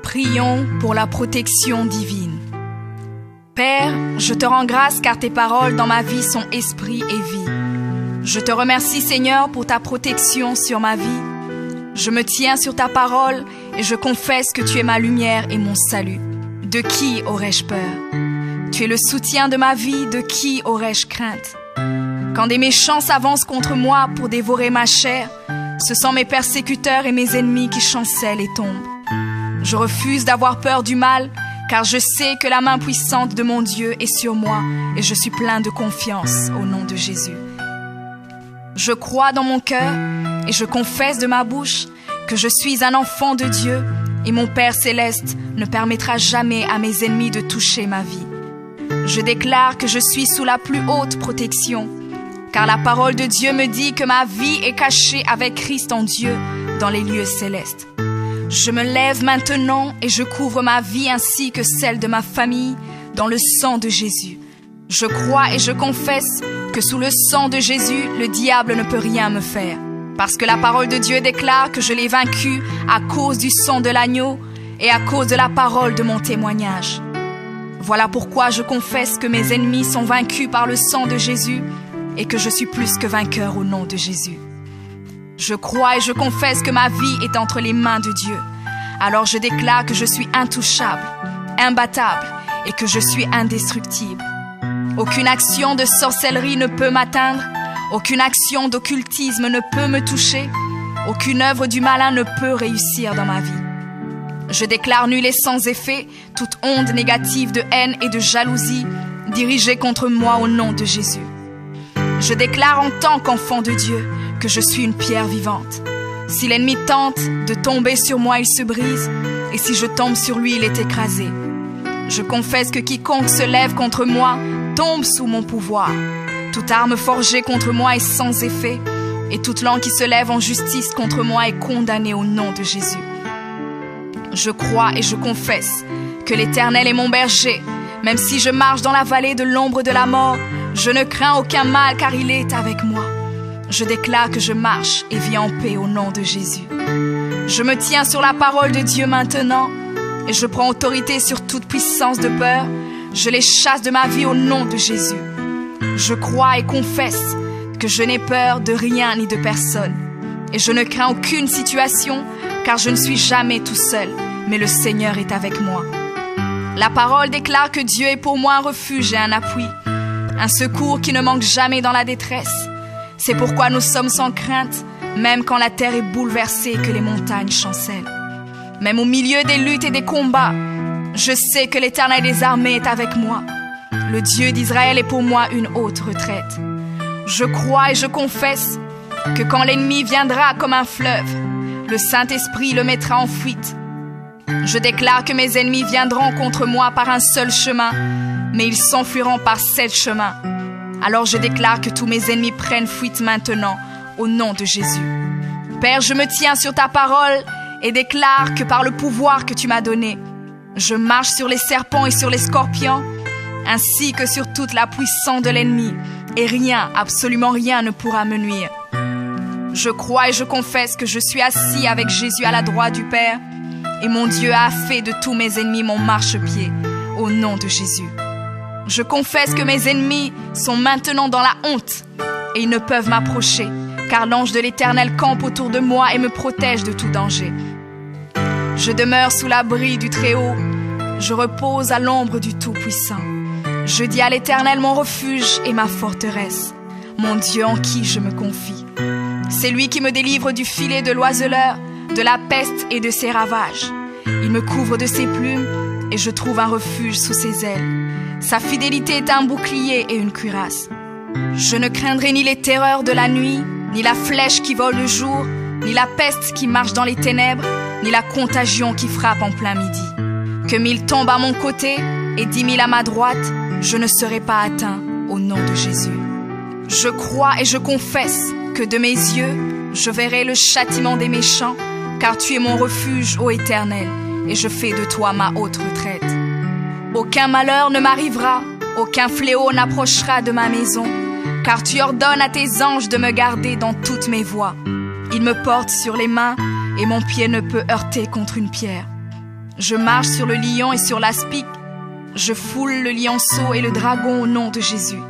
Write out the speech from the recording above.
Prions pour la protection divine. Père, je te rends grâce car tes paroles dans ma vie sont esprit et vie. Je te remercie Seigneur pour ta protection sur ma vie. Je me tiens sur ta parole et je confesse que tu es ma lumière et mon salut. De qui aurais-je peur? Tu es le soutien de ma vie, de qui aurais-je crainte? Quand des méchants s'avancent contre moi pour dévorer ma chair, ce sont mes persécuteurs et mes ennemis qui chancellent et tombent. Je refuse d'avoir peur du mal, car je sais que la main puissante de mon Dieu est sur moi et je suis plein de confiance au nom de Jésus. Je crois dans mon cœur et je confesse de ma bouche que je suis un enfant de Dieu et mon Père céleste ne permettra jamais à mes ennemis de toucher ma vie. Je déclare que je suis sous la plus haute protection, car la parole de Dieu me dit que ma vie est cachée avec Christ en Dieu dans les lieux célestes. Je me lève maintenant et je couvre ma vie ainsi que celle de ma famille dans le sang de Jésus. Je crois et je confesse que sous le sang de Jésus, le diable ne peut rien me faire. Parce que la parole de Dieu déclare que je l'ai vaincu à cause du sang de l'agneau et à cause de la parole de mon témoignage. Voilà pourquoi je confesse que mes ennemis sont vaincus par le sang de Jésus et que je suis plus que vainqueur au nom de Jésus. Je crois et je confesse que ma vie est entre les mains de Dieu. Alors je déclare que je suis intouchable, imbattable et que je suis indestructible. Aucune action de sorcellerie ne peut m'atteindre, aucune action d'occultisme ne peut me toucher, aucune œuvre du malin ne peut réussir dans ma vie. Je déclare nul et sans effet toute onde négative de haine et de jalousie dirigée contre moi au nom de Jésus. Je déclare en tant qu'enfant de Dieu que je suis une pierre vivante. Si l'ennemi tente de tomber sur moi, il se brise, et si je tombe sur lui, il est écrasé. Je confesse que quiconque se lève contre moi tombe sous mon pouvoir. Toute arme forgée contre moi est sans effet, et toute langue qui se lève en justice contre moi est condamnée au nom de Jésus. Je crois et je confesse que l'Éternel est mon berger. Même si je marche dans la vallée de l'ombre de la mort, je ne crains aucun mal car il est avec moi. Je déclare que je marche et vis en paix au nom de Jésus. Je me tiens sur la parole de Dieu maintenant et je prends autorité sur toute puissance de peur. Je les chasse de ma vie au nom de Jésus. Je crois et confesse que je n'ai peur de rien ni de personne. Et je ne crains aucune situation car je ne suis jamais tout seul, mais le Seigneur est avec moi. La parole déclare que Dieu est pour moi un refuge et un appui, un secours qui ne manque jamais dans la détresse. C'est pourquoi nous sommes sans crainte, même quand la terre est bouleversée et que les montagnes chancellent. Même au milieu des luttes et des combats, je sais que l'Éternel des armées est avec moi. Le Dieu d'Israël est pour moi une haute retraite. Je crois et je confesse que quand l'ennemi viendra comme un fleuve, le Saint-Esprit le mettra en fuite. Je déclare que mes ennemis viendront contre moi par un seul chemin, mais ils s'enfuiront par 7 chemins. Alors je déclare que tous mes ennemis prennent fuite maintenant, au nom de Jésus. Père, je me tiens sur ta parole et déclare que par le pouvoir que tu m'as donné, je marche sur les serpents et sur les scorpions, ainsi que sur toute la puissance de l'ennemi, et rien, absolument rien ne pourra me nuire. Je crois et je confesse que je suis assis avec Jésus à la droite du Père, et mon Dieu a fait de tous mes ennemis mon marchepied, au nom de Jésus. Je confesse que mes ennemis sont maintenant dans la honte et ils ne peuvent m'approcher, car l'ange de l'Éternel campe autour de moi et me protège de tout danger. Je demeure sous l'abri du Très-Haut, je repose à l'ombre du Tout-Puissant. Je dis à l'Éternel mon refuge et ma forteresse, mon Dieu en qui je me confie. C'est lui qui me délivre du filet de l'oiseleur, de la peste et de ses ravages. Il me couvre de ses plumes et je trouve un refuge sous ses ailes. Sa fidélité est un bouclier et une cuirasse. Je ne craindrai ni les terreurs de la nuit, ni la flèche qui vole le jour, ni la peste qui marche dans les ténèbres, ni la contagion qui frappe en plein midi. Que 1000 tombent à mon côté et 10 000 à ma droite, je ne serai pas atteint au nom de Jésus. Je crois et je confesse que de mes yeux, je verrai le châtiment des méchants, car tu es mon refuge, ô Éternel, et je fais de toi ma haute retraite. Aucun malheur ne m'arrivera, aucun fléau n'approchera de ma maison, car tu ordonnes à tes anges de me garder dans toutes mes voies. Ils me portent sur les mains et mon pied ne peut heurter contre une pierre. Je marche sur le lion et sur l'aspic. Je foule le lionceau et le dragon au nom de Jésus.